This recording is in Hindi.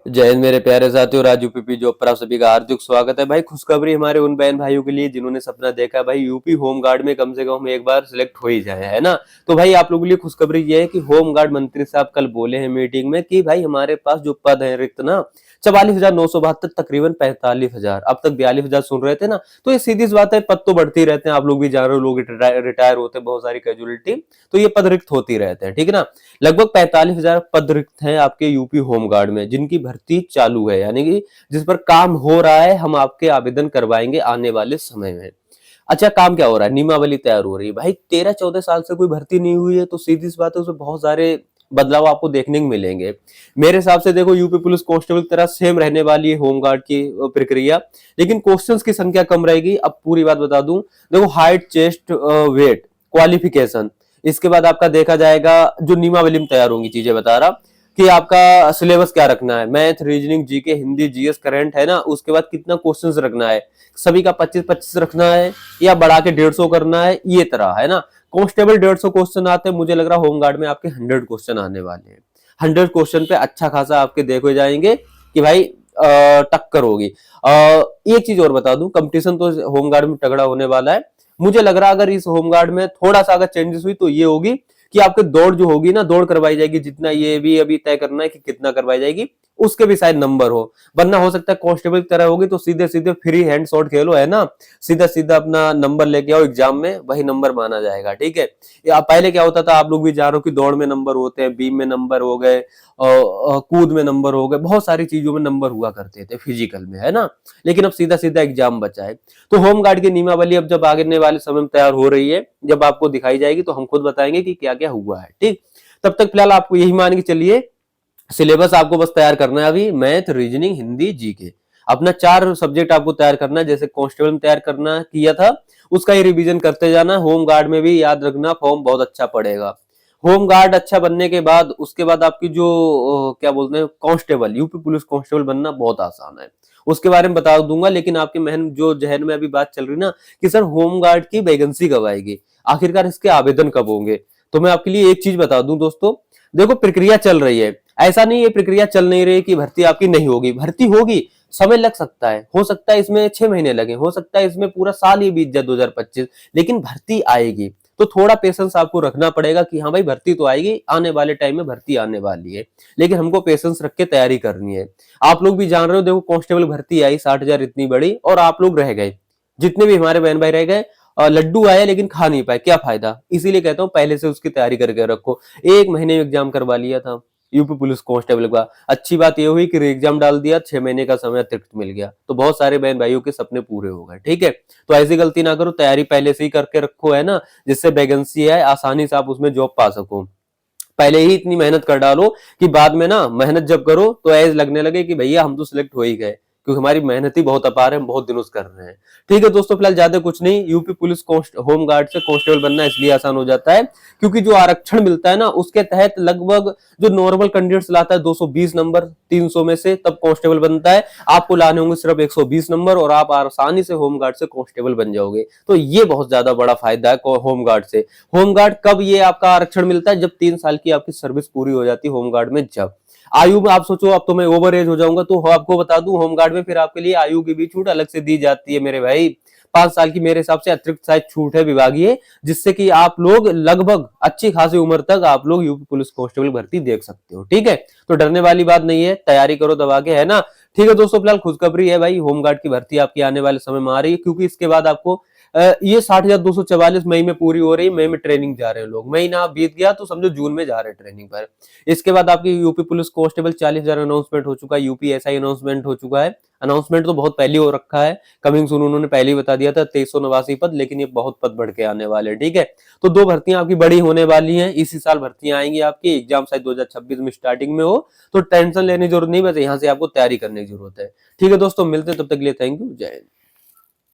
जय हिंद मेरे प्यारे साथियों, राजू पीपी जॉब पर आप सभी का हार्दिक स्वागत है। भाई खुशखबरी हमारे उन बहन भाइयों के लिए जिन्होंने सपना देखा है भाई यूपी होम गार्ड में कम से कम एक बार सिलेक्ट हो ही जाए, है ना। तो भाई आप लोगों के लिए खुशखबरी ये है कि होम गार्ड मंत्री साहब कल बोले हैं मीटिंग में कि भाई हमारे पास जो पद है रिक्त ना 44,972, तकरीबन 45,000। अब तक 42,000 सुन रहे थे ना। तो ये सीधी सी बात है, पद तो बढ़ते ही रहते हैं, आप लोग भी जान रहे हो, लोग रिटायर होते हैं, बहुत सारी कैजुअलिटी, तो ये पद रिक्त होती रहते हैं, ठीक है ना। लगभग 45,000 पद रिक्त हैं आपके यूपी होमगार्ड में, जिनकी भर्ती चालू है, यानी कि जिस पर काम हो रहा है। हम आपके आवेदन करवाएंगे आने वाले समय में। अच्छा, काम क्या हो रहा है? नियमावली तैयार हो रही है भाई। 13-14 साल से कोई भर्ती नहीं हुई है, तो सीधी सी बात है, उसमें बहुत सारे बदलाव आपको देखने को मिलेंगे। मेरे हिसाब से देखो, यूपी पुलिस कांस्टेबल की तरह सेम रहने वाली है होमगार्ड की प्रक्रिया, लेकिन क्वेश्चंस की संख्या कम रहेगी। अब पूरी बात बता दूं, देखो हाइट, चेस्ट, वेट, क्वालिफिकेशन, इसके बाद आपका देखा जाएगा जो नियमावली में तैयार होंगी चीजें बता रहा कि आपका सिलेबस क्या रखना है। Math, reasoning, GK, Hindi, GS, current, है ना। उसके बाद कितना क्वेश्चंस रखना है, सभी का 25-25 रखना है या बढ़ा के 150 करना है, ये तरह, है ना। कांस्टेबल 150 क्वेश्चन आते हैं, मुझे लग रहा है होमगार्ड में आपके 100 क्वेश्चन आने वाले हैं। 100 क्वेश्चन पे अच्छा खासा आपके देखे जाएंगे कि भाई टक्कर होगी। एक चीज और बता दूं, कंपटीशन तो होमगार्ड में तगड़ा होने वाला है। मुझे लग रहा है अगर इस होमगार्ड में थोड़ा सा अगर चेंजेस हुई तो ये होगी कि आपके दौड़ जो होगी ना, दौड़ करवाई जाएगी, जितना ये भी अभी तय करना है कि कितना करवाई जाएगी, उसके भी शायद नंबर हो। वरना हो सकता है कांस्टेबल की तरह होगी तो सीधे सीधे फ्री हैंड शॉट खेलो, है ना। सीधा सीधा अपना नंबर लेके आओ एग्जाम में, वही नंबर माना जाएगा, ठीक है। या पहले क्या होता था, आप लोग भी जान रहे हो कि दौड़ में नंबर होते हैं, बीम में नंबर हो गए, कूद में नंबर हो गए, बहुत सारी चीजों में नंबर हुआ करते थे फिजिकल में, है ना। लेकिन अब सीधा सीधा एग्जाम बचा है। तो होमगार्ड की नियमावली अब जब आगे वाले समय में तैयार हो रही है, जब आपको दिखाई जाएगी तो हम खुद बताएंगे कि क्या क्या हुआ है, ठीक। तब तक फिलहाल आपको यही मान के चलिए, सिलेबस आपको बस तैयार करना है अभी। मैथ, रीजनिंग, हिंदी, जीके, अपना 4 सब्जेक्ट आपको तैयार करना है, जैसे कांस्टेबल में तैयार करना किया था, उसका ही रिवीजन करते जाना। होम गार्ड में भी याद रखना, फॉर्म बहुत अच्छा पड़ेगा। होम गार्ड अच्छा बनने के बाद उसके बाद आपकी जो क्या बोलते हैं, कांस्टेबल, यूपी पुलिस कांस्टेबल बनना बहुत आसान है। उसके बारे में बता दूंगा, लेकिन आपके महन जो जहन में अभी बात चल रही ना कि सर होम गार्ड की वैकेंसी कब आएगी, आखिरकार इसके आवेदन कब होंगे, तो मैं आपके लिए एक चीज बता दूं दोस्तों, देखो प्रक्रिया चल रही है। ऐसा नहीं है प्रक्रिया चल नहीं रही कि भर्ती आपकी नहीं होगी, भर्ती होगी। समय लग सकता है, हो सकता है इसमें 6 महीने लगे, हो सकता है इसमें पूरा साल ही बीत जाए 2025, लेकिन भर्ती आएगी। तो थोड़ा पेशेंस आपको रखना पड़ेगा कि हाँ भाई भर्ती तो आएगी, आने वाले टाइम में भर्ती आने वाली है, लेकिन हमको पेशेंस रख के तैयारी करनी है। आप लोग भी जान रहे हो, देखो कांस्टेबल भर्ती आई 60,000 इतनी बड़ी, और आप लोग रह गए, जितने भी हमारे बहन भाई रह गए। लड्डू आया लेकिन खा नहीं पाए, क्या फायदा। इसीलिए कहता हूँ पहले से उसकी तैयारी करके रखो। 1 महीने में एग्जाम करवा लिया था यूपी पुलिस कांस्टेबल का। अच्छी बात यह हुई कि एग्जाम डाल दिया, 6 महीने का समय अतिरिक्त मिल गया, तो बहुत सारे बहन भाइयों के सपने पूरे हो गए, ठीक है। तो ऐसी गलती ना करो, तैयारी पहले से ही करके रखो, है ना, जिससे वैकेंसी है आसानी से आप उसमें जॉब पा सको। पहले ही इतनी मेहनत कर डालो कि बाद में ना मेहनत जब करो तो ऐज लगने लगे कि भैया हम तो सिलेक्ट हो ही गए, क्योंकि हमारी मेहनत ही बहुत अपार है, हम बहुत दिनों से कर रहे हैं। ठीक है दोस्तों, फिलहाल ज्यादा कुछ नहीं, यूपी पुलिस होम गार्ड से कांस्टेबल बनना इसलिए आसान हो जाता है क्योंकि जो आरक्षण मिलता है ना, उसके तहत लगभग जो नॉर्मल कैंडिडेट्स लाता है 220 नंबर 300 में से, तब कांस्टेबल बनता है। आपको लाने होंगे सिर्फ 120 नंबर और आप आसानी से होम गार्ड से कांस्टेबल बन जाओगे। तो ये बहुत ज्यादा बड़ा फायदा है होम गार्ड से। होमगार्ड कब ये आपका आरक्षण मिलता है, जब 3 साल की आपकी सर्विस पूरी हो जाती है होमगार्ड में। जब आयु में आप सोचो अब तो मैं ओवर एज हो जाऊंगा, तो आपको बता दूं होमगार्ड में फिर आपके लिए आयु की भी छूट अलग से दी जाती है मेरे भाई। 5 साल की मेरे हिसाब से अतिरिक्त शायद छूट है विभागीय, जिससे कि आप लोग लगभग अच्छी खासी उम्र तक आप लोग यूपी पुलिस कांस्टेबल भर्ती देख सकते हो, ठीक है। तो डरने वाली बात नहीं है, तैयारी करो दबा के, है ना। ठीक है दोस्तों, फिलहाल खुशखबरी है भाई, होमगार्ड की भर्ती आपकी आने वाले समय में आ रही है, क्योंकि इसके बाद आपको ये 60,244 मई में पूरी हो रही है। मई में ट्रेनिंग जा रहे हैं लोग, महीना बीत गया तो समझो जून में जा रहे हैं ट्रेनिंग पर। इसके बाद आपकी यूपी पुलिस कांस्टेबल 40,000 अनाउंसमेंट हो चुका है, यूपी एसआई अनाउंसमेंट हो चुका है। अनाउंसमेंट तो बहुत पहले हो रखा है, कमिंग सून उन्होंने पहले ही बता दिया था 2389 पद, लेकिन ये बहुत पद बढ़ के आने वाले, ठीक है। तो 2 भर्तियां आपकी बड़ी होने वाली हैं, इसी साल भर्तियां आएंगी आपकी। एग्जाम शायद 2026 में स्टार्टिंग में हो, तो टेंशन लेने की जरूरत नहीं, बस यहाँ से आपको तैयारी करने की जरूरत है। ठीक है दोस्तों, मिलते हैं, तब तक के लिए थैंक यू, जय हिंद।